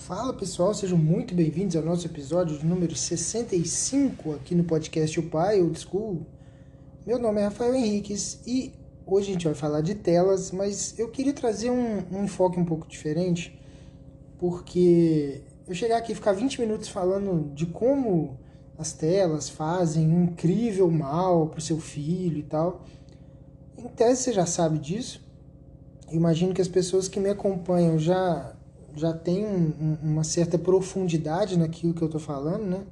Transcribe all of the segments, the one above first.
Fala pessoal, sejam muito bem-vindos ao nosso episódio de número 65 aqui no podcast O Pai Old School. Meu nome é Rafael Henriques e hoje a gente vai falar de telas, mas eu queria trazer um enfoque um pouco diferente, porque eu chegar aqui e ficar 20 minutos falando de como as telas fazem um incrível mal para o seu filho e tal. Em tese você já sabe disso. Eu imagino que as pessoas que me acompanham já tem uma certa profundidade naquilo que eu estou falando, né?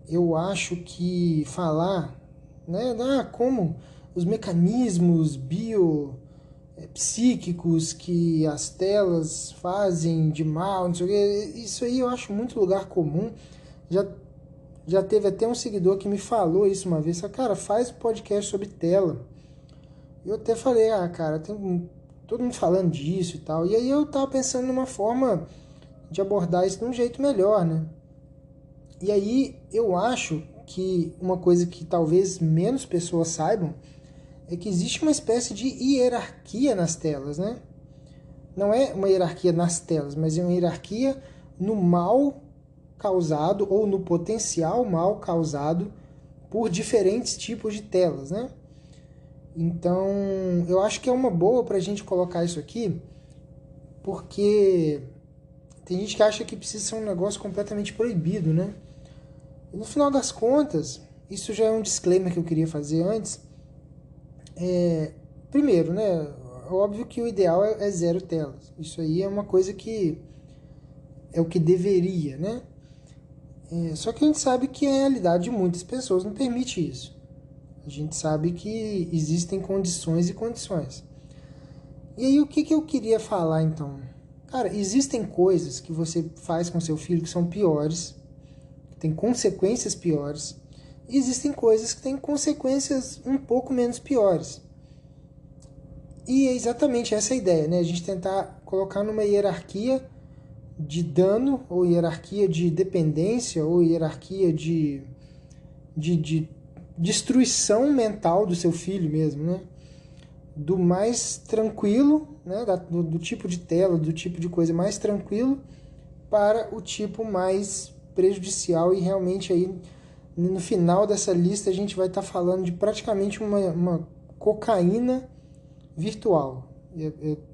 Eu acho que falar, né, como os mecanismos psíquicos que as telas fazem de mal, não sei o quê, isso aí eu acho muito lugar comum. Já teve até um seguidor que me falou isso uma vez, cara, faz um podcast sobre tela. Eu até falei, cara, tem todo mundo falando disso e tal. E aí eu tava pensando numa forma de abordar isso de um jeito melhor, né? E aí eu acho que uma coisa que talvez menos pessoas saibam é que existe uma espécie de hierarquia nas telas, né? Não é uma hierarquia nas telas, mas é uma hierarquia no mal causado ou no potencial mal causado por diferentes tipos de telas, né? Então, eu acho que é uma boa pra gente colocar isso aqui, porque tem gente que acha que precisa ser um negócio completamente proibido, né? E no final das contas, isso já é um disclaimer que eu queria fazer antes. Primeiro, né? Óbvio que o ideal é zero telas. Isso aí é uma coisa que é o que deveria, né? Só que a gente sabe que a realidade de muitas pessoas não permite isso. A gente sabe que existem condições e condições. E aí o que eu queria falar então? Cara, existem coisas que você faz com seu filho que são piores, que têm consequências piores, e existem coisas que têm consequências um pouco menos piores. E é exatamente essa a ideia, né? A gente tentar colocar numa hierarquia de dano, ou hierarquia de dependência, ou hierarquia de destruição mental do seu filho mesmo, né? Do mais tranquilo, né? do tipo de tela, do tipo de coisa mais tranquilo, para o tipo mais prejudicial. E realmente aí no final dessa lista a gente vai estar falando de praticamente uma cocaína virtual.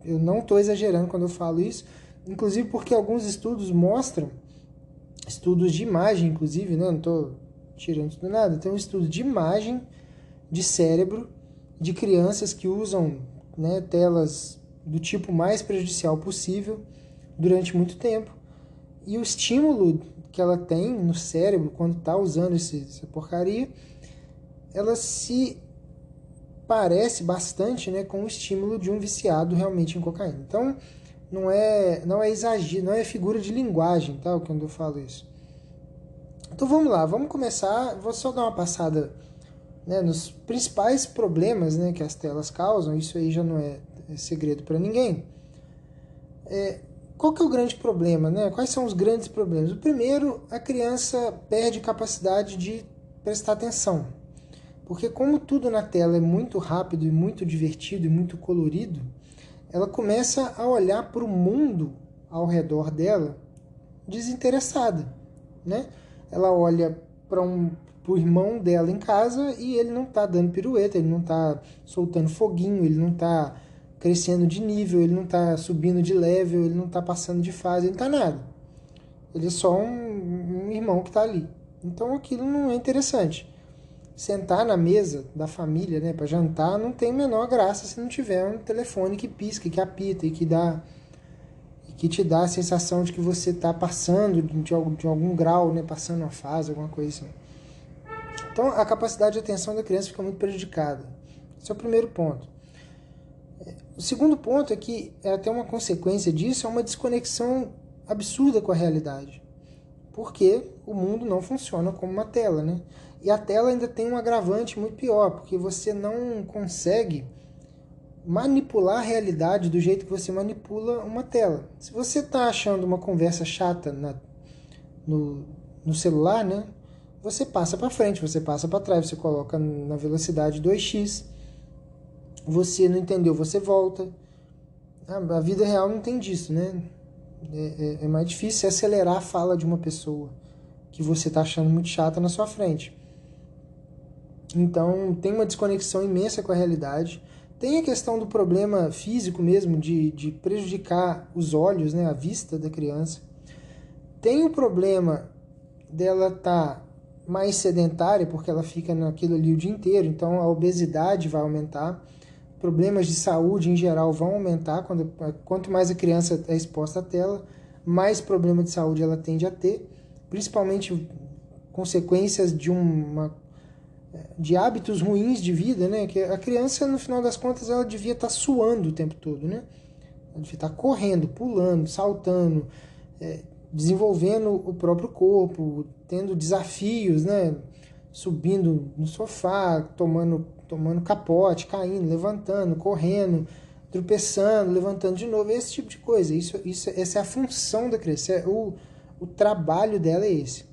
Eu não estou exagerando quando eu falo isso, inclusive porque alguns estudos mostram, estudos de imagem inclusive, né? Não estou tirando isso do nada, tem um estudo de imagem de cérebro de crianças que usam, né, telas do tipo mais prejudicial possível durante muito tempo. E o estímulo que ela tem no cérebro quando está usando essa porcaria, ela se parece bastante, né, com o estímulo de um viciado realmente em cocaína. Então, não é exagero, não é figura de linguagem, tá, quando eu falo isso. Então vamos lá, vamos começar. Vou só dar uma passada, né, nos principais problemas, né, que as telas causam. Isso aí já não é segredo para ninguém. Qual que é o grande problema, né? Quais são os grandes problemas? O primeiro, a criança perde capacidade de prestar atenção. Porque como tudo na tela é muito rápido e muito divertido e muito colorido, ela começa a olhar para o mundo ao redor dela desinteressada, né? Ela olha para o irmão dela em casa e ele não está dando pirueta, ele não está soltando foguinho, ele não está crescendo de nível, ele não está subindo de level, ele não está passando de fase, ele não está nada. Ele é só um irmão que está ali. Então aquilo não é interessante. Sentar na mesa da família, né, para jantar não tem a menor graça se não tiver um telefone que pisca, que apita e que te dá a sensação de que você está passando de algum grau, né, passando uma fase, alguma coisa assim. Então a capacidade de atenção da criança fica muito prejudicada. Esse é o primeiro ponto. O segundo ponto é que até uma consequência disso é uma desconexão absurda com a realidade. Porque o mundo não funciona como uma tela, né? E a tela ainda tem um agravante muito pior, porque você não consegue manipular a realidade do jeito que você manipula uma tela. Se você está achando uma conversa chata no celular, né? Você passa para frente, você passa para trás, você coloca na velocidade 2x, você não entendeu, você volta. A vida real não tem disso, né? É mais difícil acelerar a fala de uma pessoa que você está achando muito chata na sua frente. Então, tem uma desconexão imensa com a realidade. Tem a questão do problema físico mesmo, de prejudicar os olhos, né, a vista da criança. Tem o problema dela estar mais sedentária, porque ela fica naquilo ali o dia inteiro, então a obesidade vai aumentar. Problemas de saúde em geral vão aumentar. Quanto mais a criança é exposta à tela, mais problema de saúde ela tende a ter, principalmente consequências de hábitos ruins de vida, né? Que a criança, no final das contas, ela devia estar suando o tempo todo, né? Ela devia estar correndo, pulando, saltando, desenvolvendo o próprio corpo, tendo desafios, né? Subindo no sofá, tomando capote, caindo, levantando, correndo, tropeçando, levantando de novo, esse tipo de coisa. Essa é a função da criança, o trabalho dela é esse.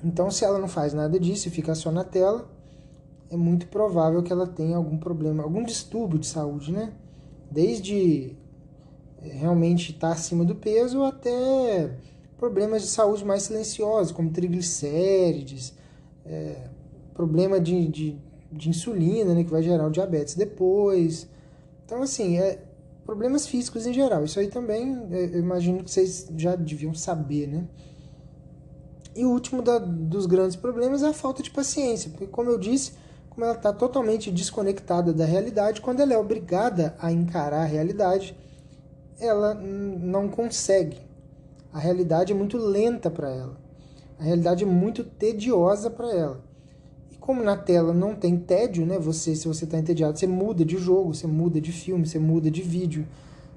Então, se ela não faz nada disso e fica só na tela, é muito provável que ela tenha algum problema, algum distúrbio de saúde, né? Desde realmente estar acima do peso até problemas de saúde mais silenciosos, como triglicérides, problema de insulina, né, que vai gerar o diabetes depois. Então, assim, problemas físicos em geral. Isso aí também, eu imagino que vocês já deviam saber, né? E o último dos grandes problemas é a falta de paciência, porque, como eu disse, como ela está totalmente desconectada da realidade, quando ela é obrigada a encarar a realidade, ela não consegue. A realidade é muito lenta para ela. A realidade é muito tediosa para ela. E como na tela não tem tédio, né? Se você está entediado, você muda de jogo, você muda de filme, você muda de vídeo,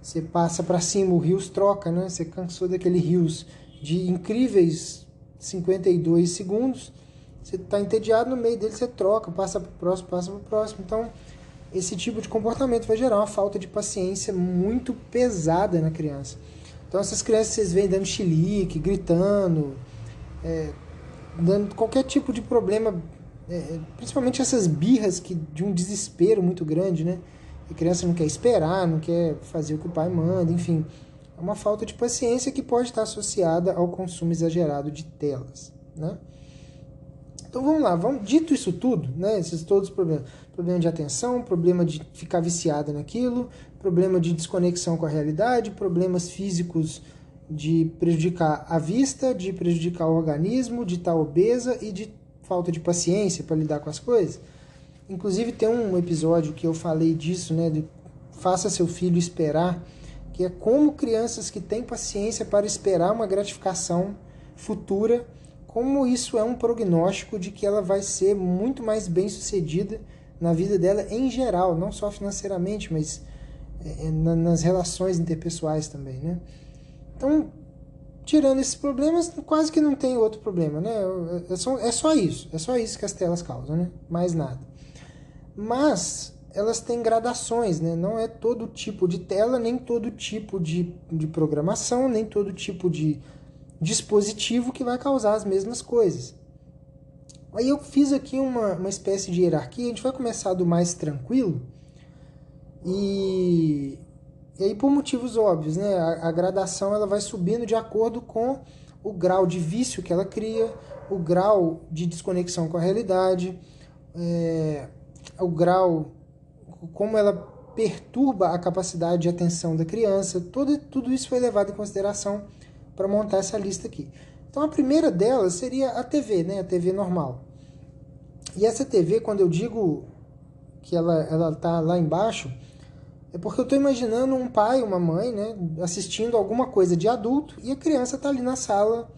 você passa para cima, o rios troca, né? Você cansou daquele rios de incríveis 52 segundos, você está entediado, no meio dele você troca, passa para o próximo. Então, esse tipo de comportamento vai gerar uma falta de paciência muito pesada na criança. Então, essas crianças vocês veem dando chilique, gritando, dando qualquer tipo de problema, principalmente essas birras de um desespero muito grande, né? A criança não quer esperar, não quer fazer o que o pai manda, enfim. É uma falta de paciência que pode estar associada ao consumo exagerado de telas, né? Então vamos lá, dito isso tudo, né? Esses todos os problemas. Problema de atenção, problema de ficar viciada naquilo, problema de desconexão com a realidade, problemas físicos de prejudicar a vista, de prejudicar o organismo, de estar obesa e de falta de paciência para lidar com as coisas. Inclusive tem um episódio que eu falei disso, né? De faça seu filho esperar, que é como crianças que têm paciência para esperar uma gratificação futura, como isso é um prognóstico de que ela vai ser muito mais bem-sucedida na vida dela em geral, não só financeiramente, mas nas relações interpessoais também, né? Então, tirando esses problemas, quase que não tem outro problema, né? É só isso que as telas causam, né? Mais nada. Mas elas têm gradações, né? Não é todo tipo de tela, nem todo tipo de programação, nem todo tipo de dispositivo que vai causar as mesmas coisas. Aí eu fiz aqui uma espécie de hierarquia, a gente vai começar do mais tranquilo, e aí por motivos óbvios, né? A gradação ela vai subindo de acordo com o grau de vício que ela cria, o grau de desconexão com a realidade, o grau, como ela perturba a capacidade de atenção da criança. Tudo isso foi levado em consideração para montar essa lista aqui. Então a primeira delas seria a TV, né? A TV normal. E essa TV, quando eu digo que ela tá lá embaixo, é porque eu estou imaginando um pai, uma mãe, né, assistindo alguma coisa de adulto e a criança está ali na sala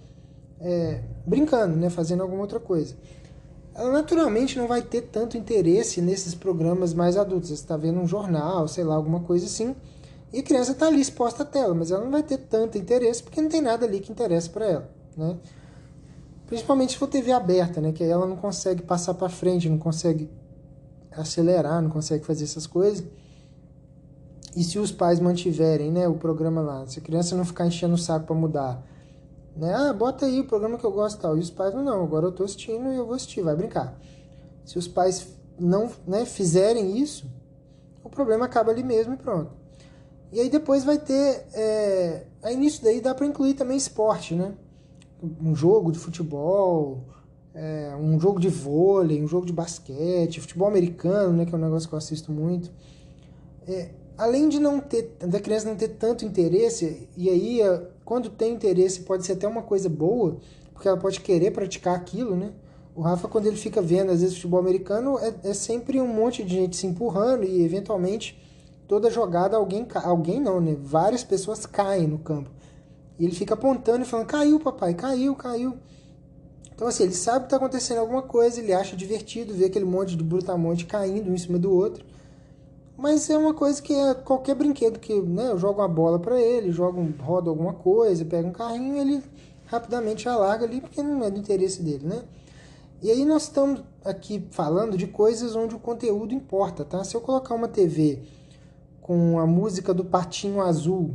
brincando, né, fazendo alguma outra coisa. Ela naturalmente não vai ter tanto interesse nesses programas mais adultos. Você está vendo um jornal, sei lá, alguma coisa assim, e a criança está ali exposta à tela, mas ela não vai ter tanto interesse porque não tem nada ali que interessa para ela, né? Principalmente se for TV aberta, né, que aí ela não consegue passar para frente, não consegue acelerar, não consegue fazer essas coisas. E se os pais mantiverem, né, o programa lá, se a criança não ficar enchendo o saco para mudar, né, bota aí o programa que eu gosto e tal, e os pais não, agora eu tô assistindo e eu vou assistir, vai brincar. Se os pais não, né, fizerem isso, o problema acaba ali mesmo e pronto. E aí depois vai ter, aí nisso daí dá para incluir também esporte, né? Um jogo de futebol, um jogo de vôlei, um jogo de basquete, futebol americano, né, que é um negócio que eu assisto muito. Além de não ter, da criança não ter tanto interesse, e aí quando tem interesse pode ser até uma coisa boa, porque ela pode querer praticar aquilo, né? O Rafa, quando ele fica vendo, às vezes, futebol americano, é sempre um monte de gente se empurrando e, eventualmente, toda jogada alguém não, né? Várias pessoas caem no campo. E ele fica apontando e falando, caiu, papai, caiu, caiu. Então, assim, ele sabe que está acontecendo alguma coisa, ele acha divertido ver aquele monte de brutamonte caindo um em cima do outro. Mas é uma coisa que é qualquer brinquedo que, né, eu jogo uma bola para ele, rodo alguma coisa, pega um carrinho, ele rapidamente já larga ali, porque não é do interesse dele, né? E aí nós estamos aqui falando de coisas onde o conteúdo importa, tá? Se eu colocar uma TV com a música do Patinho Azul,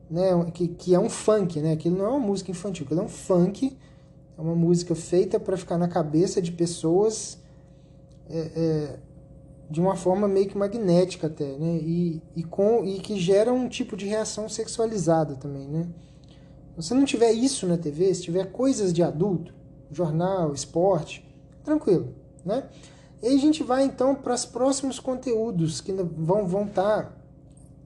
né, que é um funk, né? Aquilo não é uma música infantil, aquilo é um funk, é uma música feita para ficar na cabeça de pessoas de uma forma meio que magnética até, né? E que gera um tipo de reação sexualizada também, né? Se você não tiver isso na TV, se tiver coisas de adulto, jornal, esporte, tranquilo, né? E aí a gente vai então para os próximos conteúdos que vão estar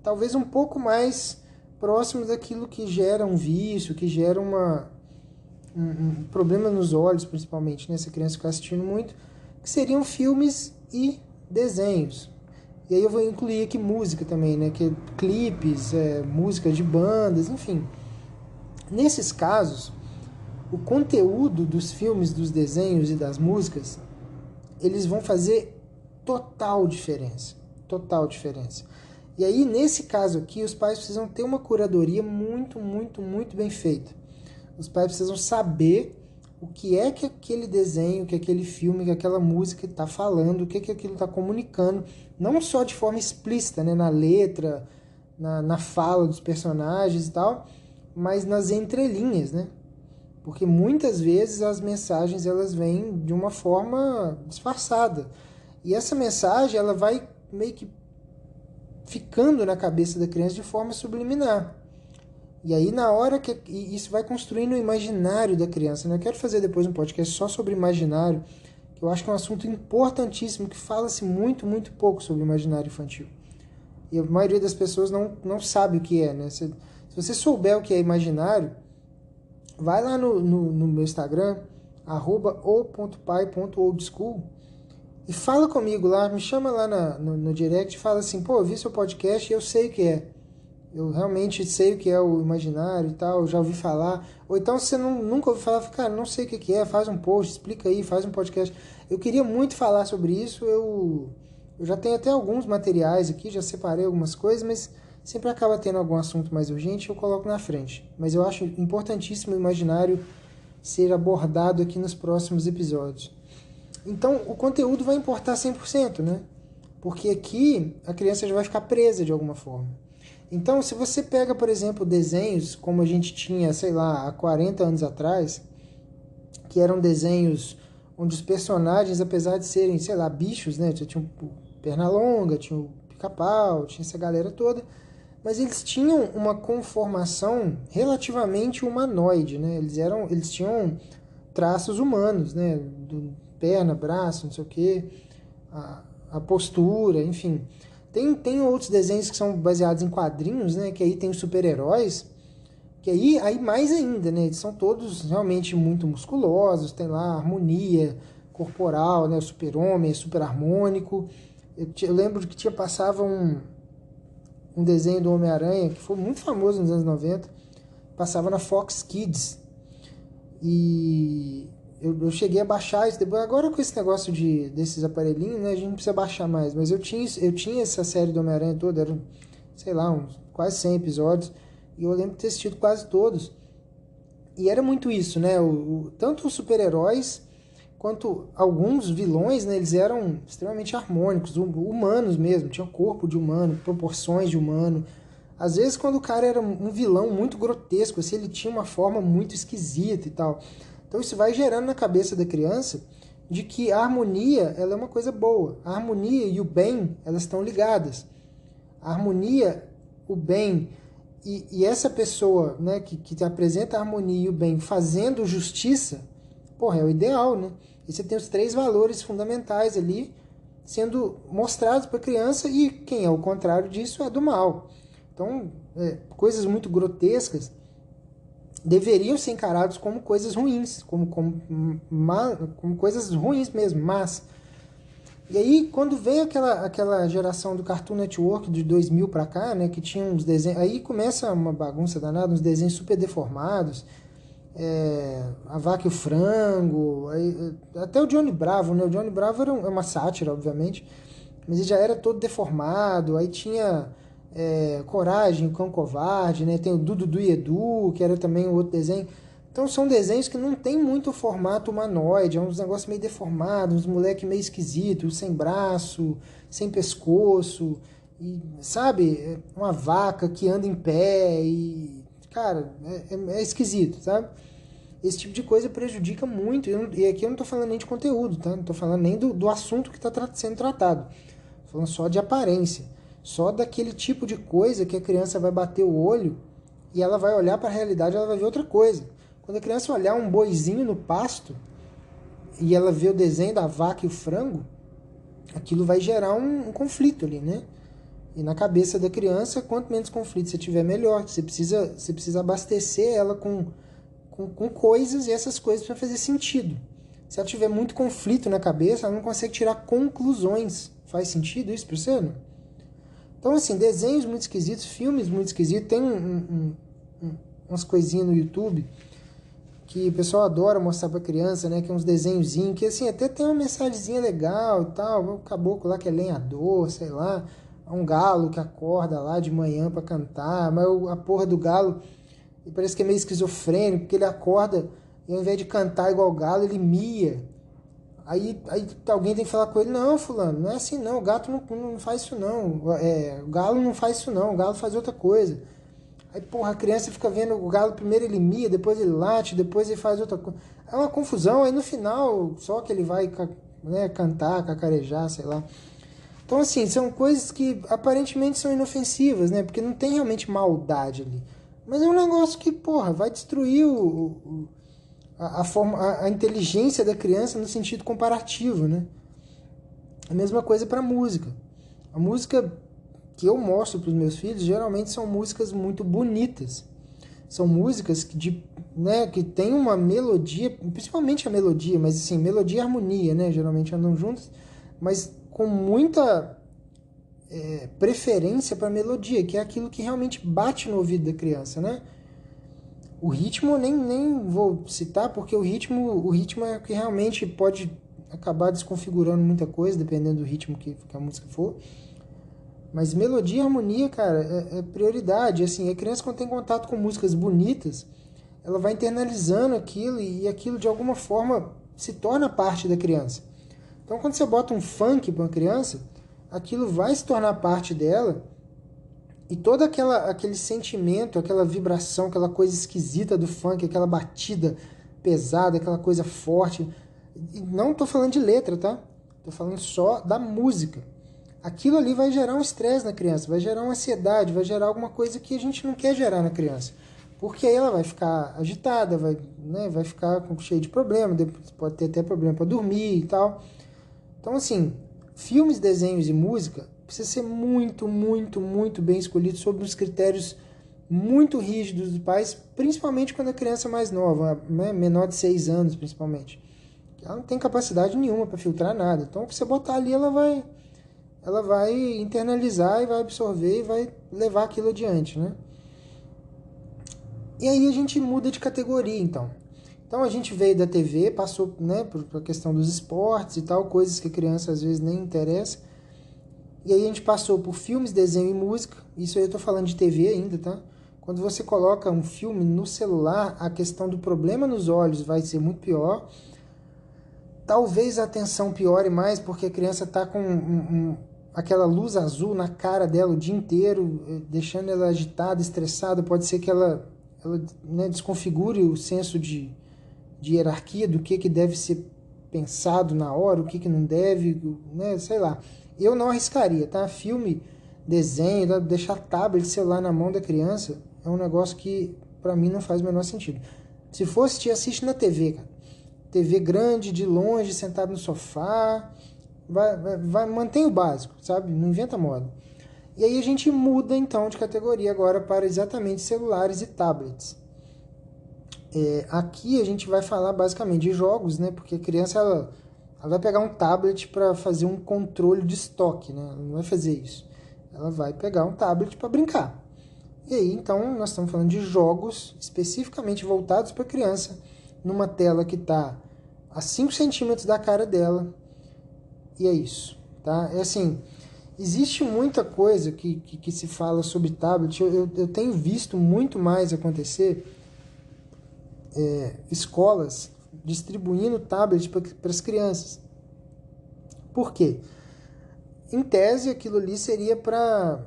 talvez um pouco mais próximos daquilo que gera um vício, que gera um problema nos olhos, principalmente, né? Se a criança ficar assistindo muito, que seriam filmes e desenhos. E aí eu vou incluir aqui música também, né? Que clipes, músicas de bandas, enfim. Nesses casos, o conteúdo dos filmes, dos desenhos e das músicas, eles vão fazer total diferença. Total diferença. E aí, nesse caso aqui, os pais precisam ter uma curadoria muito, muito, muito bem feita. Os pais precisam saber o que é que aquele desenho, que aquele filme, que aquela música está falando, o que é que aquilo está comunicando, não só de forma explícita, né, na letra, na fala dos personagens e tal, mas nas entrelinhas, né? Porque muitas vezes as mensagens elas vêm de uma forma disfarçada. E essa mensagem ela vai meio que ficando na cabeça da criança de forma subliminar. E aí na hora que isso vai construindo o imaginário da criança, né? Eu quero fazer depois um podcast só sobre imaginário, que eu acho que é um assunto importantíssimo, que fala-se muito, muito pouco sobre o imaginário infantil. E a maioria das pessoas não sabe o que é, né? Se você souber o que é imaginário, vai lá no meu Instagram, @o.pai.oldschool, e fala comigo lá, me chama lá no direct e fala assim, pô, eu vi seu podcast e eu sei o que é. Eu realmente sei o que é o imaginário e tal, já ouvi falar. Ou então você nunca ouviu falar, cara, não sei o que é, faz um post, explica aí, faz um podcast. Eu queria muito falar sobre isso, eu já tenho até alguns materiais aqui, já separei algumas coisas, mas sempre acaba tendo algum assunto mais urgente, eu coloco na frente. Mas eu acho importantíssimo o imaginário ser abordado aqui nos próximos episódios. Então, o conteúdo vai importar 100%, né? Porque aqui a criança já vai ficar presa de alguma forma. Então, se você pega, por exemplo, desenhos como a gente tinha, sei lá, há 40 anos atrás, que eram desenhos onde os personagens, apesar de serem, sei lá, bichos, né? Tinha o Pernalonga, tinha o Pica-Pau, tinha essa galera toda, mas eles tinham uma conformação relativamente humanoide, né? Eles tinham traços humanos, né? Perna, braço, não sei o quê, a postura, enfim. Tem outros desenhos que são baseados em quadrinhos, né? Que aí tem os super-heróis, que aí mais ainda, né? Eles são todos realmente muito musculosos, tem lá a harmonia corporal, né? O super-homem é super harmônico. Eu lembro que passava um desenho do Homem-Aranha, que foi muito famoso nos anos 90, passava na Fox Kids. E eu cheguei a baixar isso depois. Agora com esse negócio desses aparelhinhos, né, a gente não precisa baixar mais. Mas eu tinha essa série do Homem-Aranha toda, eram, sei lá, quase 100 episódios. E eu lembro de ter assistido quase todos. E era muito isso, né? Tanto os super-heróis quanto alguns vilões, né, eles eram extremamente harmônicos, humanos mesmo, tinham corpo de humano, proporções de humano. Às vezes, quando o cara era um vilão muito grotesco, assim, ele tinha uma forma muito esquisita e tal. Então isso vai gerando na cabeça da criança de que a harmonia ela é uma coisa boa. A harmonia e o bem, elas estão ligadas. A harmonia o bem e essa pessoa, né, que apresenta a harmonia e o bem fazendo justiça, porra, é o ideal, né? E você tem os 3 valores fundamentais ali sendo mostrados para a criança e quem é o contrário disso é do mal. Então, coisas muito grotescas deveriam ser encarados como coisas ruins, como coisas ruins mesmo, mas... E aí, quando veio aquela geração do Cartoon Network de 2000 pra cá, né, que tinha uns desenhos... Aí começa uma bagunça danada, uns desenhos super deformados, a Vaca e o Frango, até o Johnny Bravo, né? O Johnny Bravo era uma sátira, obviamente, mas ele já era todo deformado. Aí tinha Coragem, o Cão Covarde, né? Tem o Dudu e Edu, que era também um outro desenho. Então são desenhos que não tem muito formato humanoide, é uns negócios meio deformados, uns moleque meio esquisitos, sem braço, sem pescoço, e, sabe? Uma vaca que anda em pé e... Cara, é esquisito, sabe? Esse tipo de coisa prejudica muito. E aqui eu não tô falando nem de conteúdo, tá? Não tô falando nem do assunto que está sendo tratado. Tô falando só de aparência. Só daquele tipo de coisa que a criança vai bater o olho e ela vai olhar para a realidade e ela vai ver outra coisa. Quando a criança olhar um boizinho no pasto e ela vê o desenho da vaca e o frango, aquilo vai gerar um conflito ali, né? E na cabeça da criança, quanto menos conflito você tiver, melhor. Você precisa abastecer ela com coisas e essas coisas para fazer sentido. Se ela tiver muito conflito na cabeça, ela não consegue tirar conclusões. Faz sentido isso para você? Não? Então, assim, desenhos muito esquisitos, filmes muito esquisitos. Tem umas coisinhas no YouTube que o pessoal adora mostrar pra criança, né? Que é uns desenhozinhos, que assim, até tem uma mensagenzinha legal e tal. O caboclo lá que é lenhador, sei lá. Um galo que acorda lá de manhã pra cantar. Mas a porra do galo, parece que é meio esquizofrênico, porque ele acorda e ao invés de cantar igual o galo, ele mia. Aí alguém tem que falar com ele, não, fulano, não é assim não, o gato não faz isso não. O galo não faz isso não, o galo faz outra coisa. Aí, porra, a criança fica vendo o galo, primeiro ele mia, depois ele late, depois ele faz outra coisa. É uma confusão, aí no final, só que ele vai, né, cantar, cacarejar, sei lá. Então, assim, são coisas que aparentemente são inofensivas, né? Porque não tem realmente maldade ali. Mas é um negócio que, porra, vai destruir a inteligência da criança no sentido comparativo, né? A mesma coisa para a música. A música que eu mostro para os meus filhos geralmente são músicas muito bonitas. São músicas né, que tem uma melodia, principalmente a melodia, mas assim, melodia e harmonia, né? Geralmente andam juntas, mas com muita preferência para melodia, que é aquilo que realmente bate no ouvido da criança, né? O ritmo eu nem vou citar, porque o ritmo é o que realmente pode acabar desconfigurando muita coisa, dependendo do ritmo que a música for. Mas melodia e harmonia, cara, é prioridade. Assim, a criança, quando tem contato com músicas bonitas, ela vai internalizando aquilo e aquilo de alguma forma se torna parte da criança. Então, quando você bota um funk para uma criança, aquilo vai se tornar parte dela e todo aquele sentimento, aquela vibração, aquela coisa esquisita do funk, aquela batida pesada, aquela coisa forte. E não estou falando de letra, tá? Estou falando só da música. Aquilo ali vai gerar um estresse na criança, vai gerar uma ansiedade, vai gerar alguma coisa que a gente não quer gerar na criança. Porque aí ela vai ficar agitada, vai ficar cheia de problema, pode ter até problema para dormir e tal. Então, assim, filmes, desenhos e música precisa ser muito, muito, muito bem escolhido sob os critérios muito rígidos dos pais, principalmente quando a criança é mais nova, né? Menor de 6 anos, principalmente. Ela não tem capacidade nenhuma para filtrar nada. Então, o que você botar ali, ela vai internalizar e vai absorver e vai levar aquilo adiante, né? E aí a gente muda de categoria, então. Então a gente veio da TV, passou, né, para a questão dos esportes e tal, coisas que a criança às vezes nem interessa. E aí a gente passou por filmes, desenho e música. Isso aí eu tô falando de TV ainda, tá? Quando você coloca um filme no celular, a questão do problema nos olhos vai ser muito pior. Talvez a atenção piore mais, porque a criança tá com aquela luz azul na cara dela o dia inteiro, deixando ela agitada, estressada. Pode ser que ela né, desconfigure o senso de hierarquia do que deve ser pensado na hora, o que não deve, né, sei lá. Eu não arriscaria, tá? Filme, desenho, deixar tablet, celular na mão da criança, é um negócio que para mim não faz o menor sentido. Se for assistir, assiste na TV, cara. TV grande, de longe, sentado no sofá, mantém o básico, sabe? Não inventa moda. E aí a gente muda então de categoria agora para exatamente celulares e tablets. Aqui a gente vai falar basicamente de jogos, né? Porque a criança ela vai pegar um tablet para fazer um controle de estoque, né? Ela não vai fazer isso. Ela vai pegar um tablet para brincar. E aí então nós estamos falando de jogos especificamente voltados para a criança, numa tela que está a 5 centímetros da cara dela. E é isso, tá? É assim, existe muita coisa que se fala sobre tablet. Eu tenho visto muito mais acontecer escolas distribuindo tablet para as crianças. Por quê? Em tese, aquilo ali seria para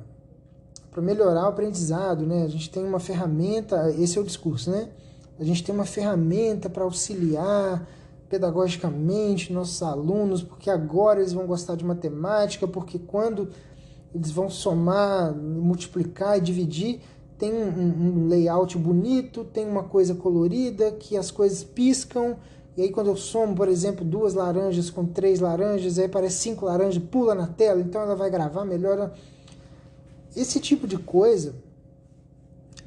melhorar o aprendizado, né? A gente tem uma ferramenta, esse é o discurso, né? A gente tem uma ferramenta para auxiliar pedagogicamente nossos alunos, porque agora eles vão gostar de matemática, porque quando eles vão somar, multiplicar e dividir, tem um layout bonito, tem uma coisa colorida, que as coisas piscam, e aí quando eu somo, por exemplo, 2 laranjas com 3 laranjas, aí aparece 5 laranjas, pula na tela, então ela vai gravar melhor. Esse tipo de coisa,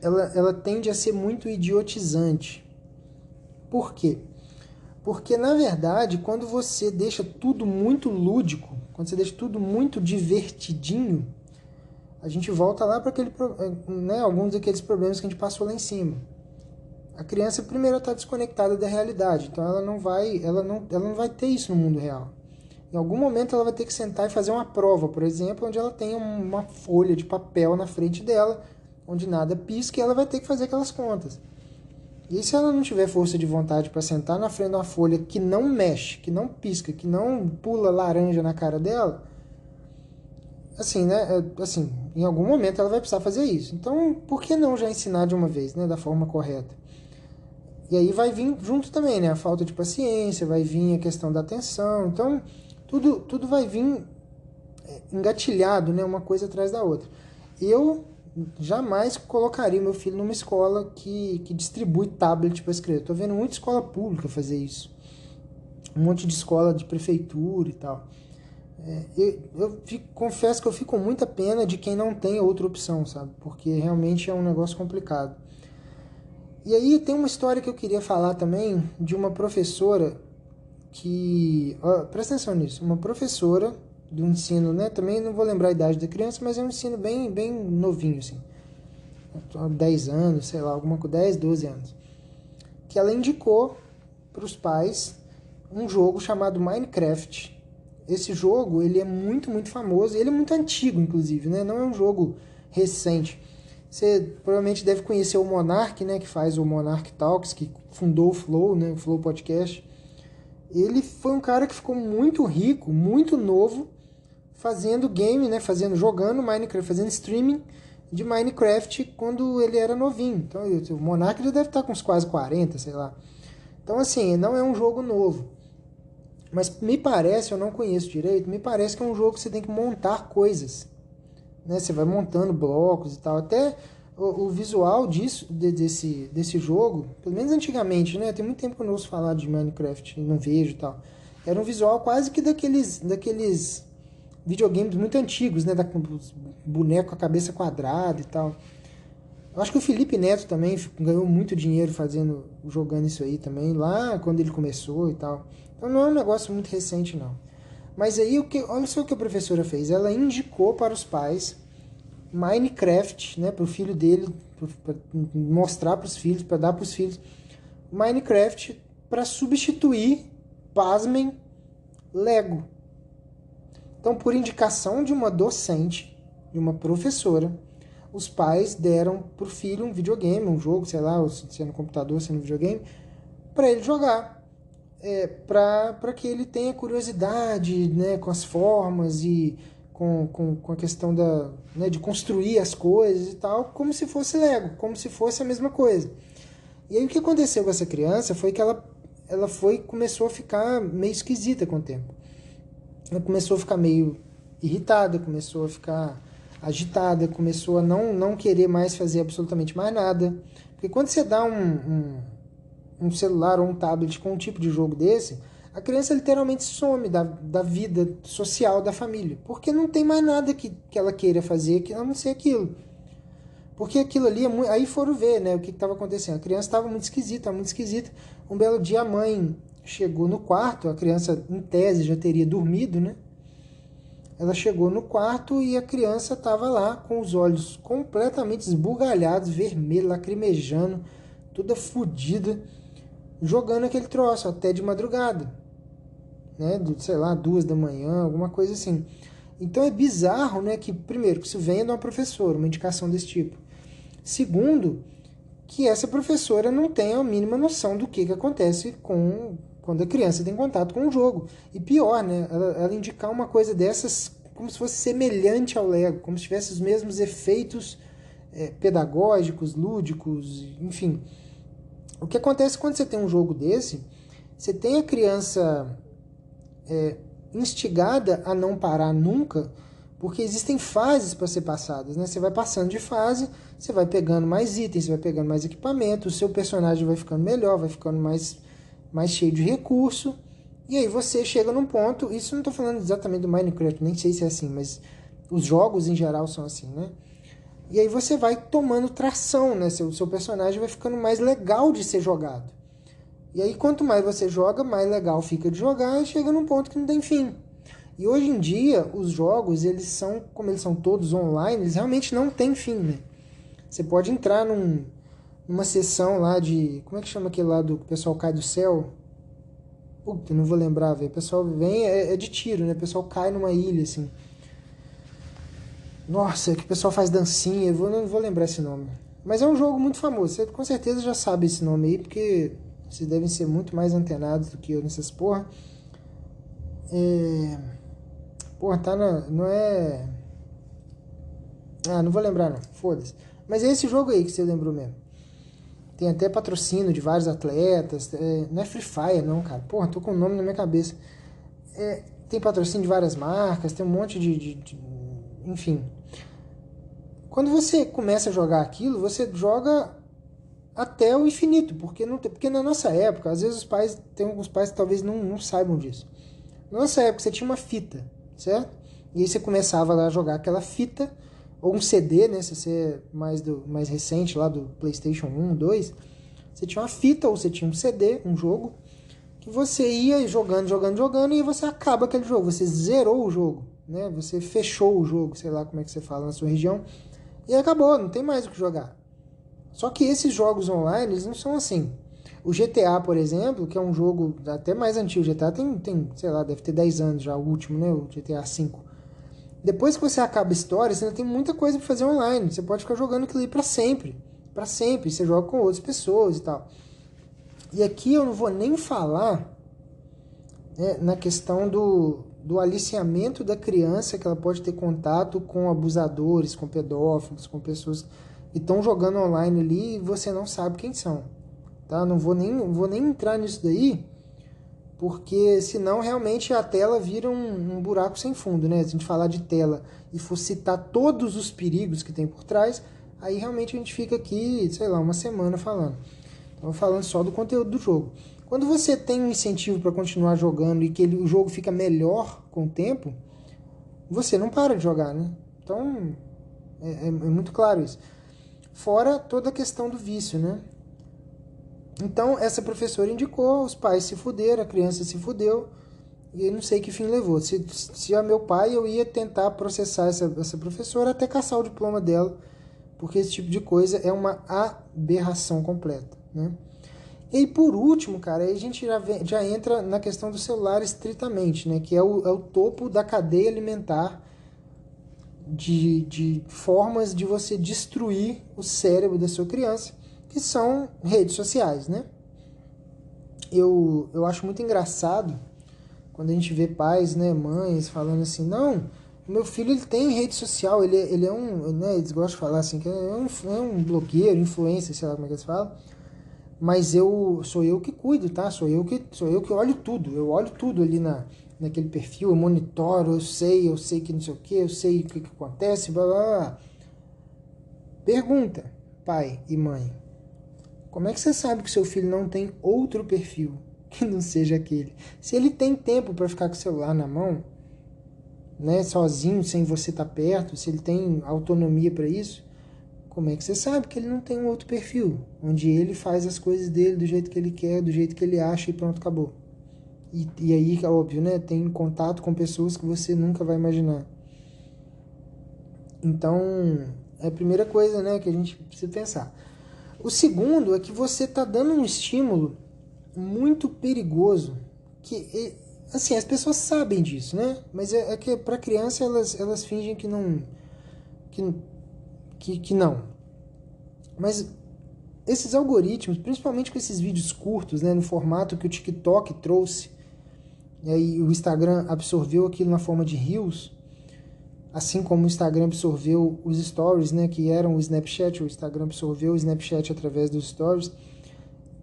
ela tende a ser muito idiotizante. Por quê? Porque, na verdade, quando você deixa tudo muito lúdico, quando você deixa tudo muito divertidinho, a gente volta lá para alguns daqueles problemas que a gente passou lá em cima. A criança, primeiro, está desconectada da realidade, então ela não vai ter isso no mundo real. Em algum momento ela vai ter que sentar e fazer uma prova, por exemplo, onde ela tem uma folha de papel na frente dela, onde nada pisca, e ela vai ter que fazer aquelas contas. E se ela não tiver força de vontade para sentar na frente de uma folha que não mexe, que não pisca, que não pula laranja na cara dela, assim, né? Assim, em algum momento ela vai precisar fazer isso. Então, por que não já ensinar de uma vez, né? Da forma correta? E aí vai vir junto também, né? A falta de paciência, vai vir a questão da atenção. Então, tudo vai vir engatilhado, né? Uma coisa atrás da outra. Eu jamais colocaria meu filho numa escola que distribui tablet para as crianças. Estou vendo muita escola pública fazer isso. Um monte de escola de prefeitura e tal. Confesso que eu fico com muita pena de quem não tem outra opção, sabe? Porque realmente é um negócio complicado. E aí tem uma história que eu queria falar também de uma professora que... presta atenção nisso. Uma professora do ensino, né? Também não vou lembrar a idade da criança, mas é um ensino bem, bem novinho, assim. 10 anos, sei lá, 10, 12 anos. Que ela indicou para os pais um jogo chamado Minecraft. Esse jogo, ele é muito, muito famoso. Ele é muito antigo, inclusive, né? Não é um jogo recente. Você provavelmente deve conhecer o Monark, né? Que faz o Monark Talks, que fundou o Flow, né? O Flow Podcast. Ele foi um cara que ficou muito rico, muito novo, fazendo game, né? Jogando Minecraft, fazendo streaming de Minecraft quando ele era novinho. Então, o Monark ele deve estar com uns quase 40, sei lá. Então, assim, não é um jogo novo. Mas me parece, eu não conheço direito, me parece que é um jogo que você tem que montar coisas. Né? Você vai montando blocos e tal. Até o visual desse jogo, pelo menos antigamente, né? Tem muito tempo que eu não ouço falar de Minecraft, não vejo e tal. Era um visual quase que daqueles videogames muito antigos, né? Boneco com a cabeça quadrada e tal. Eu acho que o Felipe Neto também ganhou muito dinheiro jogando isso aí também, lá quando ele começou e tal. Então não é um negócio muito recente, não. Mas aí, olha só o que a professora fez. Ela indicou para os pais Minecraft, né, para o filho dele, para mostrar para os filhos, para dar para os filhos, Minecraft para substituir, pasmem, Lego. Então, por indicação de uma docente, de uma professora, os pais deram para o filho um videogame, um jogo, sei lá, se é no computador, se é no videogame, para ele jogar. Para que ele tenha curiosidade, né, com as formas e com a questão de construir as coisas e tal, como se fosse Lego, como se fosse a mesma coisa. E aí o que aconteceu com essa criança foi que ela começou a ficar meio esquisita com o tempo. Ela começou a ficar meio irritada, começou a ficar agitada, começou a não querer mais fazer absolutamente mais nada. Porque quando você dá um celular ou um tablet com um tipo de jogo desse, a criança literalmente some da vida social da família. Porque não tem mais nada que ela queira fazer a não ser aquilo. Porque aquilo ali, aí foram ver, né, o que estava acontecendo. A criança estava muito esquisita, muito esquisita. Um belo dia a mãe chegou no quarto, a criança em tese já teria dormido, né? Ela chegou no quarto e a criança estava lá com os olhos completamente esbugalhados, vermelho, lacrimejando, toda fodida, jogando aquele troço até de madrugada, né? Sei lá, 2 da manhã, alguma coisa assim. Então é bizarro, né, que primeiro que isso venha de uma professora, uma indicação desse tipo. Segundo, que essa professora não tem a mínima noção do que acontece quando a criança tem contato com o jogo. E pior, né, ela indicar uma coisa dessas como se fosse semelhante ao Lego, como se tivesse os mesmos efeitos pedagógicos, lúdicos, enfim. O que acontece quando você tem um jogo desse, você tem a criança instigada a não parar nunca, porque existem fases para ser passadas, né? Você vai passando de fase, você vai pegando mais itens, você vai pegando mais equipamento, o seu personagem vai ficando melhor, vai ficando mais cheio de recurso, e aí você chega num ponto, isso não estou falando exatamente do Minecraft, nem sei se é assim, mas os jogos em geral são assim, né? E aí você vai tomando tração, né? O seu personagem vai ficando mais legal de ser jogado. E aí quanto mais você joga, mais legal fica de jogar e chega num ponto que não tem fim. E hoje em dia, os jogos, eles são, como eles são todos online, eles realmente não têm fim, né? Você pode entrar numa sessão lá de... Como é que chama aquele lá do que o pessoal cai do céu? Puta, não vou lembrar, velho. O pessoal vem, é de tiro, né? O pessoal cai numa ilha, assim. Nossa, que o pessoal faz dancinha, não vou lembrar esse nome. Mas é um jogo muito famoso, você com certeza já sabe esse nome aí, porque vocês devem ser muito mais antenados do que eu nessas porra. Porra, tá não é... Ah, não vou lembrar não, foda-se. Mas é esse jogo aí que você lembrou mesmo. Tem até patrocínio de vários atletas, não é Free Fire não, cara. Porra, tô com o nome na minha cabeça. Tem patrocínio de várias marcas, tem um monte enfim. Quando você começa a jogar aquilo, você joga até o infinito, porque na nossa época, às vezes tem alguns pais que talvez não saibam disso. Na nossa época você tinha uma fita, certo? E aí você começava lá a jogar aquela fita, ou um CD, né? Se você é mais recente lá do PlayStation 1, 2, você tinha uma fita ou você tinha um CD, um jogo, que você ia jogando, e você acaba aquele jogo, você zerou o jogo, né? Você fechou o jogo, sei lá como é que você fala na sua região, e acabou, não tem mais o que jogar. Só que esses jogos online, eles não são assim. O GTA, por exemplo, que é um jogo até mais antigo, o GTA tem, sei lá, deve ter 10 anos já, o último, né? O GTA V. Depois que você acaba a história, você ainda tem muita coisa para fazer online. Você pode ficar jogando aquilo ali para sempre. Para sempre. Você joga com outras pessoas e tal. E aqui eu não vou nem falar, né, na questão do aliciamento da criança, que ela pode ter contato com abusadores, com pedófilos, com pessoas que estão jogando online ali e você não sabe quem são. Tá? Não vou nem entrar nisso daí, porque senão realmente a tela vira um buraco sem fundo, né? Se a gente falar de tela e for citar todos os perigos que tem por trás, aí realmente a gente fica aqui, sei lá, uma semana falando. Então, falando só do conteúdo do jogo. Quando você tem um incentivo para continuar jogando e que o jogo fica melhor com o tempo, você não para de jogar, né? Então, é muito claro isso. Fora toda a questão do vício, né? Então, essa professora indicou, os pais se fuderam, a criança se fudeu, e eu não sei que fim levou. Se é meu pai, eu ia tentar processar essa professora até caçar o diploma dela, porque esse tipo de coisa é uma aberração completa, né? E por último, cara, aí a gente já entra na questão do celular estritamente, né? Que é o topo da cadeia alimentar de formas de você destruir o cérebro da sua criança, que são redes sociais, né? Eu acho muito engraçado quando a gente vê pais, né, mães falando assim, não, o meu filho ele tem rede social, ele é um, né, eles gostam de falar assim, que é um blogueiro, influencer, sei lá como é que eles falam, mas sou eu que cuido, tá? Sou eu que olho tudo, eu olho tudo ali naquele perfil, eu monitoro, eu sei que não sei o que, eu sei o que acontece, blá blá blá. Pergunta, pai e mãe, como é que você sabe que seu filho não tem outro perfil que não seja aquele? Se ele tem tempo para ficar com o celular na mão, né, sozinho, sem você estar perto, se ele tem autonomia para isso, como é que você sabe que ele não tem um outro perfil, onde ele faz as coisas dele do jeito que ele quer, do jeito que ele acha e pronto, acabou. E aí, óbvio, né, tem contato com pessoas que você nunca vai imaginar. Então, é a primeira coisa, né, que a gente precisa pensar. O segundo é que você está dando um estímulo muito perigoso, que, assim, as pessoas sabem disso, né? Mas é que para criança elas fingem que não, que não. Mas esses algoritmos, principalmente com esses vídeos curtos, né, no formato que o TikTok trouxe, e aí o Instagram absorveu aquilo na forma de Reels, assim como o Instagram absorveu os Stories, né, que eram o Snapchat, o Instagram absorveu o Snapchat através dos Stories.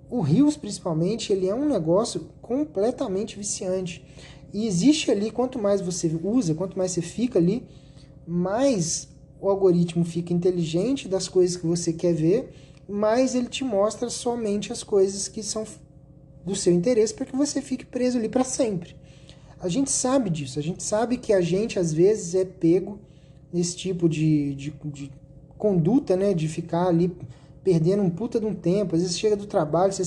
O Reels, principalmente, ele é um negócio completamente viciante. E existe ali, quanto mais você usa, quanto mais você fica ali, mais o algoritmo fica inteligente das coisas que você quer ver, mais ele te mostra somente as coisas que são do seu interesse para que você fique preso ali para sempre. A gente sabe disso, a gente sabe que a gente às vezes é pego nesse tipo de conduta, né, de ficar ali perdendo um puta de um tempo. Às vezes chega do trabalho, você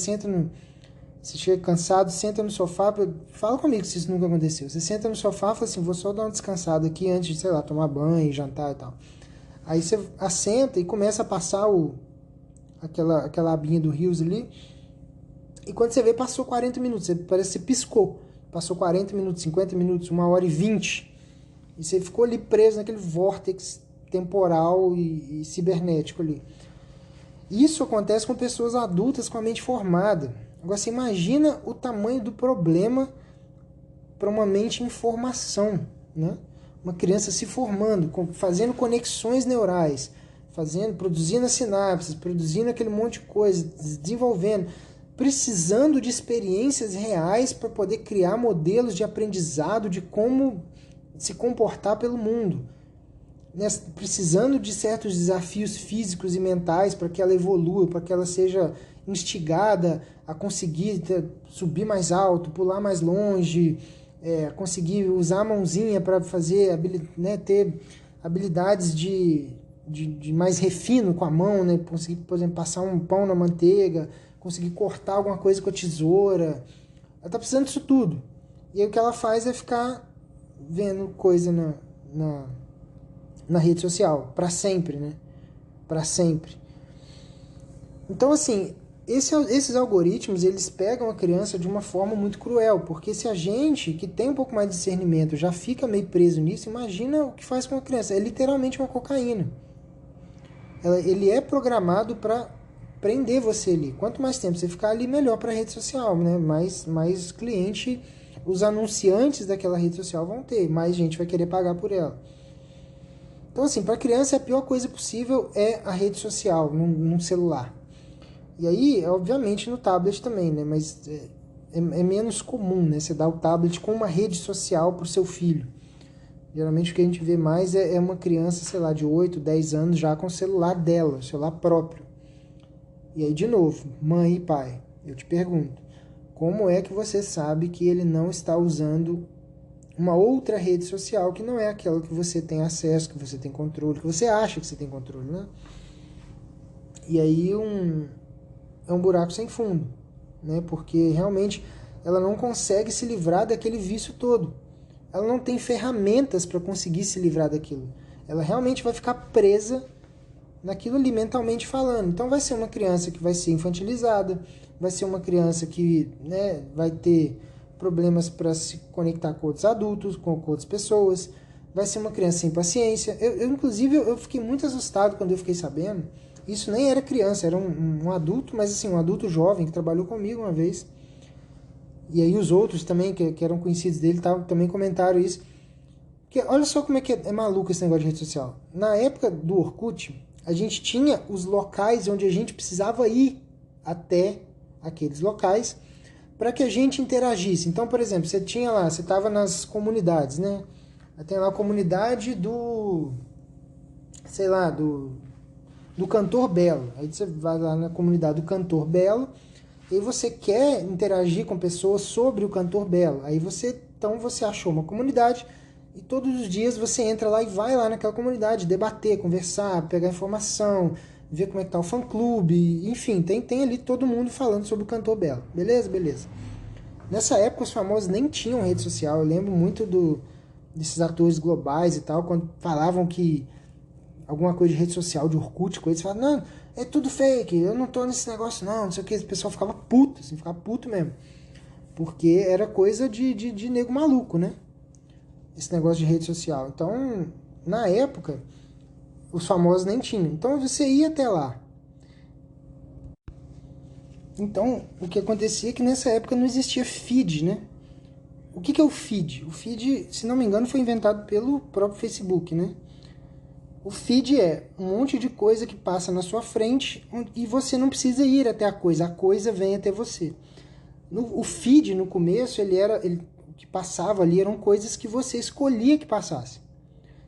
chega cansado, senta no sofá, fala comigo se isso nunca aconteceu. Você senta no sofá e fala assim, vou só dar uma descansada aqui antes de, sei lá, tomar banho, jantar e tal. Aí você assenta e começa a passar aquela abinha do Reels ali, e quando você vê, passou 40 minutos, parece que você piscou. Passou 40 minutos, 50 minutos, 1h20. E você ficou ali preso naquele vórtex temporal e cibernético ali. Isso acontece com pessoas adultas com a mente formada. Agora, você imagina o tamanho do problema para uma mente em formação, né? Uma criança se formando, fazendo conexões neurais, produzindo as sinapses, produzindo aquele monte de coisa, desenvolvendo, precisando de experiências reais para poder criar modelos de aprendizado de como se comportar pelo mundo, né? Precisando de certos desafios físicos e mentais para que ela evolua, para que ela seja instigada a conseguir subir mais alto, pular mais longe, conseguir usar a mãozinha para fazer, né, ter habilidades de mais refino com a mão, né? Conseguir, por exemplo, passar um pão na manteiga, conseguir cortar alguma coisa com a tesoura. Ela tá precisando disso tudo. E aí o que ela faz é ficar vendo coisa na rede social, para sempre, né? Para sempre. Então, assim, esses algoritmos, eles pegam a criança de uma forma muito cruel, porque se a gente, que tem um pouco mais de discernimento, já fica meio preso nisso, imagina o que faz com a criança. É literalmente uma cocaína. Ele é programado para prender você ali. Quanto mais tempo você ficar ali, melhor para a rede social, né? Mais cliente, os anunciantes daquela rede social vão ter, mais gente vai querer pagar por ela. Então, assim, para criança a pior coisa possível é a rede social, num celular. E aí, obviamente, no tablet também, né? Mas é menos comum, né? Você dar o tablet com uma rede social para o seu filho. Geralmente o que a gente vê mais é uma criança, sei lá, de 8, 10 anos já com o celular dela, o celular próprio. E aí, de novo, mãe e pai, eu te pergunto, como é que você sabe que ele não está usando uma outra rede social que não é aquela que você tem acesso, que você tem controle, que você acha que você tem controle, né? E aí é um buraco sem fundo, né? Porque realmente ela não consegue se livrar daquele vício todo. Ela não tem ferramentas para conseguir se livrar daquilo. Ela realmente vai ficar presa naquilo ali, mentalmente falando. Então vai ser uma criança que vai ser infantilizada, vai ser uma criança que, né, vai ter problemas para se conectar com outros adultos, com outras pessoas, vai ser uma criança sem paciência. Inclusive, eu fiquei muito assustado quando eu fiquei sabendo. Isso nem era criança, era um adulto, mas assim, um adulto jovem que trabalhou comigo uma vez. E aí os outros também, que eram conhecidos dele, também comentaram isso. Porque olha só como é que é maluco esse negócio de rede social. Na época do Orkut, a gente tinha os locais onde a gente precisava ir até aqueles locais para que a gente interagisse. Então, por exemplo, você tinha lá, você estava nas comunidades, né? Tem lá a comunidade do, sei lá, do Cantor Belo. Aí você vai lá na comunidade do Cantor Belo e você quer interagir com pessoas sobre o Cantor Belo. Aí então você achou uma comunidade e todos os dias você entra lá e vai lá naquela comunidade debater, conversar, pegar informação, ver como é que tá o fã-clube, enfim, tem ali todo mundo falando sobre o Cantor Belo. Beleza? Beleza. Nessa época os famosos nem tinham rede social. Eu lembro muito desses atores globais e tal, quando falavam que alguma coisa de rede social, de Orkut, coisa, falavam, não, é tudo fake, eu não tô nesse negócio não sei o que, o pessoal ficava puto, assim, ficava puto mesmo. Porque era coisa de nego maluco, né? Esse negócio de rede social. Então, na época, os famosos nem tinham. Então você ia até lá. Então, o que acontecia é que nessa época não existia feed, né? O que é o feed? O feed, se não me engano, foi inventado pelo próprio Facebook, né? O feed é um monte de coisa que passa na sua frente e você não precisa ir até a coisa vem até você. O feed, no começo, o que passava ali eram coisas que você escolhia que passasse.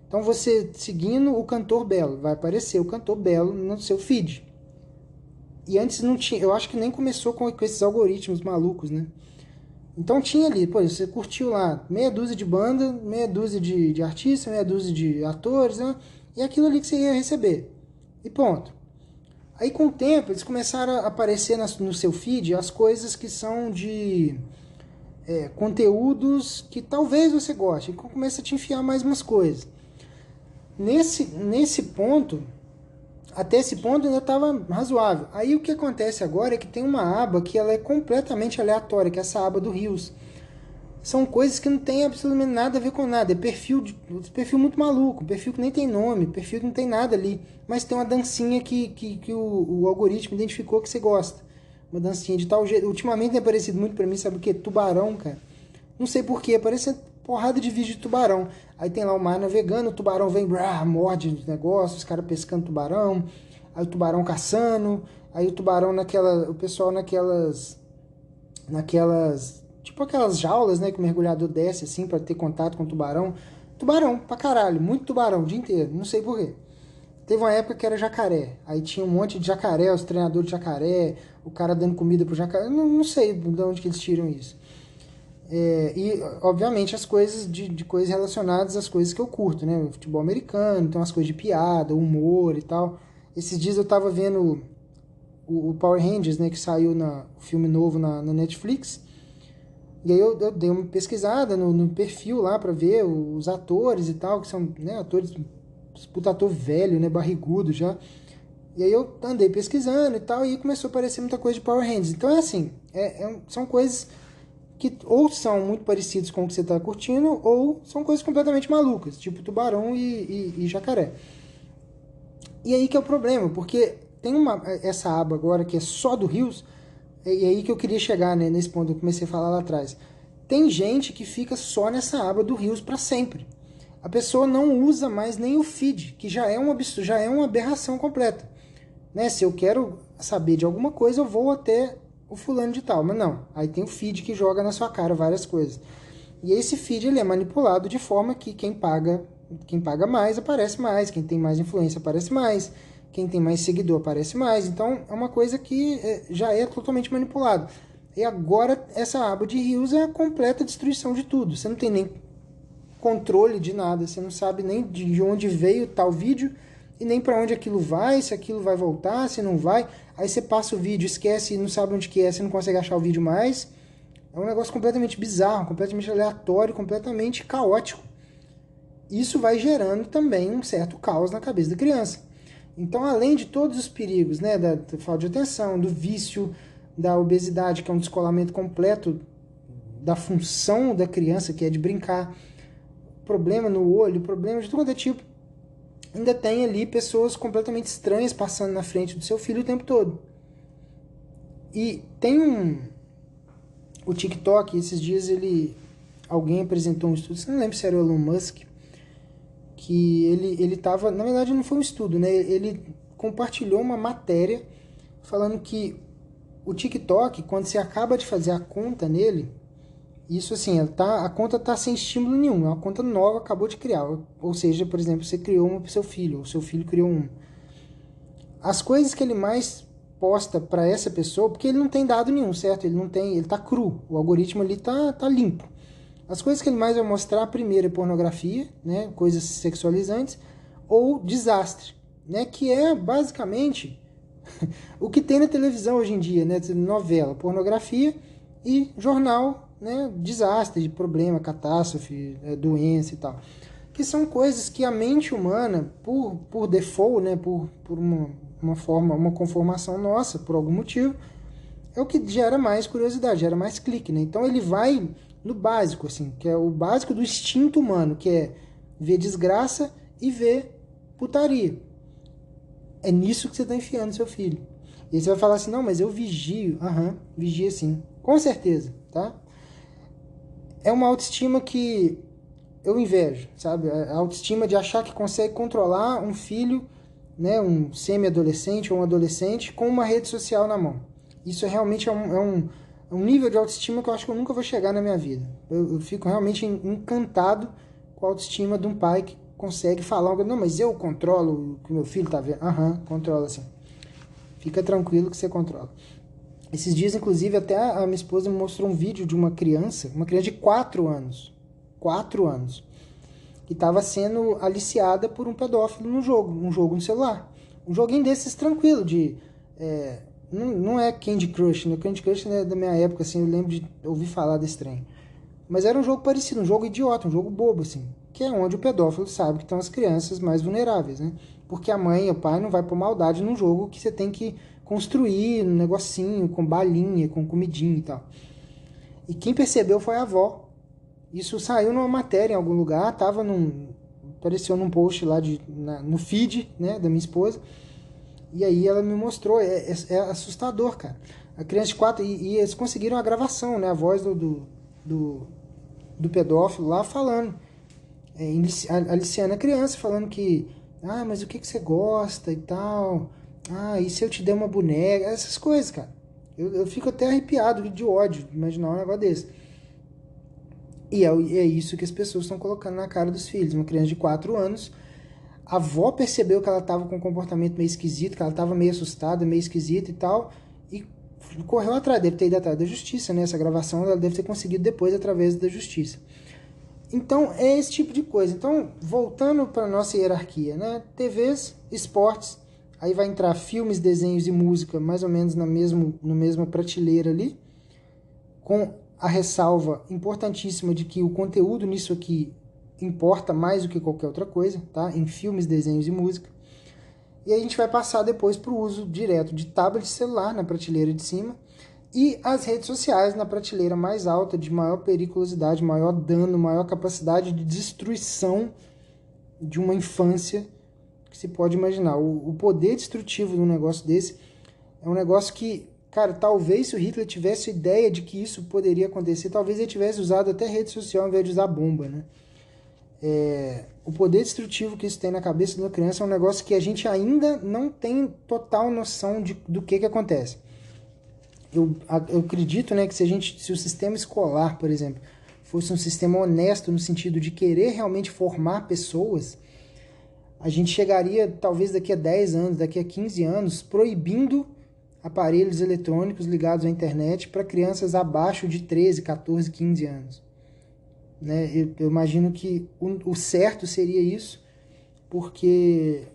Então, você seguindo o Cantor Belo, vai aparecer o Cantor Belo no seu feed. E antes não tinha, eu acho que nem começou com esses algoritmos malucos, né? Então tinha ali, pô, você curtiu lá meia dúzia de banda, meia dúzia de artistas, meia dúzia de atores, né? E aquilo ali que você ia receber. E ponto. Aí com o tempo eles começaram a aparecer no seu feed as coisas que são de conteúdos que talvez você goste. E começa a te enfiar mais umas coisas. Nesse ponto, até esse ponto ainda estava razoável. Aí o que acontece agora é que tem uma aba que ela é completamente aleatória, que é essa aba do Reels. São coisas que não tem absolutamente nada a ver com nada. É perfil muito maluco, perfil que nem tem nome, perfil que não tem nada ali. Mas tem uma dancinha que o algoritmo identificou que você gosta. Uma dancinha de tal jeito. Ultimamente tem aparecido muito pra mim, sabe o que? Tubarão, cara. Não sei porquê, aparece porrada de vídeo de tubarão. Aí tem lá o mar navegando, o tubarão vem, morde os negócios, os caras pescando tubarão. Aí o tubarão caçando. Aí o tubarão o pessoal naquelas tipo aquelas jaulas, né, que o mergulhador desce assim para ter contato com o tubarão. Tubarão, pra caralho, muito tubarão o dia inteiro, não sei porquê. Teve uma época que era jacaré, aí tinha um monte de jacaré, os treinadores de jacaré, o cara dando comida pro jacaré, não sei de onde que eles tiram isso. E, obviamente, as coisas de coisas relacionadas às coisas que eu curto, né, o futebol americano, então as coisas de piada, humor e tal. Esses dias eu tava vendo o Power Rangers, né, que saiu o filme novo na Netflix. E aí eu dei uma pesquisada no perfil lá pra ver os atores e tal, que são, né, atores, puta ator velho, né, barrigudo já. E aí eu andei pesquisando e tal, e começou a aparecer muita coisa de Power Rangers. Então é assim, são coisas que ou são muito parecidas com o que você tá curtindo, ou são coisas completamente malucas, tipo tubarão e jacaré. E aí que é o problema, porque tem essa aba agora que é só do Rios. E aí que eu queria chegar, né, nesse ponto que eu comecei a falar lá atrás. Tem gente que fica só nessa aba do Reels para sempre. A pessoa não usa mais nem o feed, que já é uma aberração completa. Né? Se eu quero saber de alguma coisa, eu vou até o fulano de tal. Mas não, aí tem o feed que joga na sua cara várias coisas. E esse feed ele é manipulado de forma que quem paga mais aparece mais, quem tem mais influência aparece mais, quem tem mais seguidor aparece mais. Então é uma coisa que já é totalmente manipulado. E agora essa aba de Reels é a completa destruição de tudo. Você não tem nem controle de nada, você não sabe nem de onde veio tal vídeo e nem para onde aquilo vai, se aquilo vai voltar, se não vai. Aí você passa o vídeo, esquece, não sabe onde que é, você não consegue achar o vídeo mais. É um negócio completamente bizarro, completamente aleatório, completamente caótico. Isso vai gerando também um certo caos na cabeça da criança. Então, além de todos os perigos, né, da falta de atenção, do vício, da obesidade, que é um descolamento completo da função da criança, que é de brincar, problema no olho, problema de tudo quanto é tipo, ainda tem ali pessoas completamente estranhas passando na frente do seu filho o tempo todo. E tem o TikTok, esses dias alguém apresentou um estudo, não lembro se era o Elon Musk, que ele tava, na verdade não foi um estudo, né? Ele compartilhou uma matéria falando que o TikTok, quando você acaba de fazer a conta nele, isso assim, a conta está sem estímulo nenhum, é uma conta nova, acabou de criar. Ou seja, por exemplo, você criou uma para o seu filho, ou seu filho criou uma. As coisas que ele mais posta para essa pessoa, porque ele não tem dado nenhum, certo? Ele tá cru, o algoritmo ali tá limpo. As coisas que ele mais vai mostrar, primeiro é pornografia, né, coisas sexualizantes, ou desastre, né, que é basicamente o que tem na televisão hoje em dia, né, novela, pornografia e jornal, né, desastre, problema, catástrofe, doença e tal. Que são coisas que a mente humana, por default, né, por uma forma, uma conformação nossa, por algum motivo, é o que gera mais curiosidade, gera mais clique, né? Então ele vai no básico, assim, que é o básico do instinto humano, que é ver desgraça e ver putaria. É nisso que você está enfiando seu filho. E aí você vai falar assim, não, mas eu vigio. Aham, vigia sim. Com certeza, tá? É uma autoestima que eu invejo, sabe? A autoestima de achar que consegue controlar um filho, né, um semi-adolescente ou um adolescente com uma rede social na mão. Isso realmente é um nível de autoestima que eu acho que eu nunca vou chegar na minha vida. Eu fico realmente encantado com a autoestima de um pai que consegue falar, não, mas eu controlo o que meu filho tá vendo. Aham, controla sim. Fica tranquilo que você controla. Esses dias, inclusive, até a minha esposa me mostrou um vídeo de uma criança de 4 anos. 4 anos. Que estava sendo aliciada por um pedófilo no jogo, um jogo no celular. Um joguinho desses tranquilo, não é Candy Crush, né? Candy Crush é da minha época, assim, eu lembro de ouvir falar desse trem. Mas era um jogo parecido, um jogo idiota, um jogo bobo, assim. Que é onde o pedófilo sabe que estão as crianças mais vulneráveis, né? Porque a mãe e o pai não vai por maldade num jogo que você tem que construir um negocinho, com balinha, com comidinha e tal. E quem percebeu foi a avó. Isso saiu numa matéria em algum lugar, apareceu num post lá no feed, né, da minha esposa. E aí ela me mostrou, é assustador, cara. A criança de 4, e eles conseguiram a gravação, né, a voz do pedófilo lá falando, aliciando a criança, falando que, mas o que você gosta e tal, e se eu te der uma boneca, essas coisas, cara. Eu fico até arrepiado de ódio de imaginar um negócio desse. E é isso que as pessoas estão colocando na cara dos filhos. Uma criança de 4 anos, a avó percebeu que ela estava com um comportamento meio esquisito, que ela estava meio assustada, meio esquisita e tal, e correu atrás, deve ter ido atrás da justiça, né? Essa gravação ela deve ter conseguido depois através da justiça. Então, é esse tipo de coisa. Então, voltando para a nossa hierarquia, né? TVs, esportes, aí vai entrar filmes, desenhos e música, mais ou menos na mesma prateleira ali, com a ressalva importantíssima de que o conteúdo nisso aqui importa mais do que qualquer outra coisa, tá? Em filmes, desenhos e música. E aí a gente vai passar depois para o uso direto de tablet celular na prateleira de cima e as redes sociais na prateleira mais alta, de maior periculosidade, maior dano, maior capacidade de destruição de uma infância que se pode imaginar. O poder destrutivo de um negócio desse é um negócio que, cara, talvez se o Hitler tivesse ideia de que isso poderia acontecer, talvez ele tivesse usado até rede social ao invés de usar bomba, né? O poder destrutivo que isso tem na cabeça de uma criança é um negócio que a gente ainda não tem total noção do que acontece. Eu acredito, né, que se o sistema escolar, por exemplo, fosse um sistema honesto no sentido de querer realmente formar pessoas, a gente chegaria, talvez daqui a 10 anos, daqui a 15 anos, proibindo aparelhos eletrônicos ligados à internet para crianças abaixo de 13, 14, 15 anos. Né? Eu imagino que o certo seria isso, porque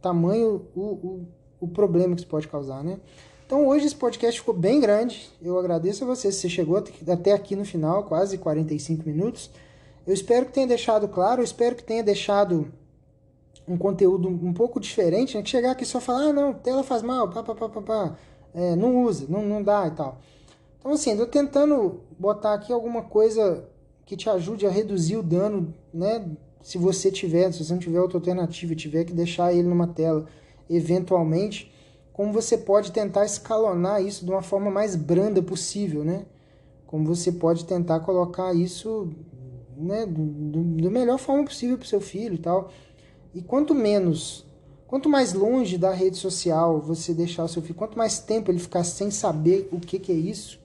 tamanho o problema que isso pode causar, né? Então hoje esse podcast ficou bem grande. Eu agradeço a você se você chegou até aqui no final, quase 45 minutos. Eu espero que tenha deixado claro, eu espero que tenha deixado um conteúdo um pouco diferente, né? Que chegar aqui e só falar, não, tela faz mal, não usa, não dá e tal. Então assim, eu tô tentando botar aqui alguma coisa que te ajude a reduzir o dano, né? Se você não tiver outra alternativa, tiver que deixar ele numa tela, eventualmente, como você pode tentar escalonar isso de uma forma mais branda possível, né? Como você pode tentar colocar isso, né, da melhor forma possível para o seu filho e tal. E quanto menos Quanto mais longe da rede social você deixar o seu filho, quanto mais tempo ele ficar sem saber o que é isso,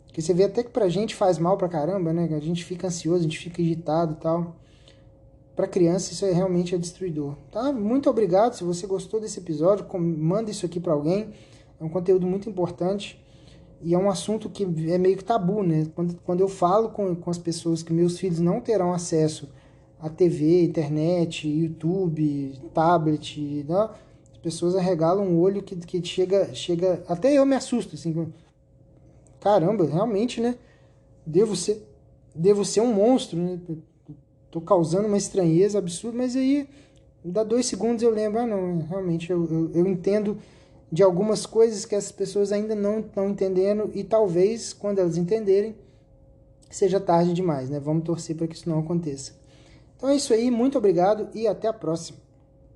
porque você vê até que pra gente faz mal pra caramba, né? A gente fica ansioso, a gente fica irritado e tal. Pra criança isso realmente é destruidor, tá? Muito obrigado, se você gostou desse episódio, manda isso aqui pra alguém, é um conteúdo muito importante e é um assunto que é meio que tabu, né? Quando eu falo com as pessoas que meus filhos não terão acesso a TV, internet, YouTube, tablet, né? As pessoas arregalam o olho que chega... Até eu me assusto, assim. Caramba, realmente, né? Devo ser um monstro, né? Tô causando uma estranheza absurda, mas aí, dá 2 segundos eu lembro, não, realmente eu entendo de algumas coisas que as pessoas ainda não estão entendendo e talvez, quando elas entenderem, seja tarde demais, né? Vamos torcer para que isso não aconteça. Então é isso aí, muito obrigado e até a próxima.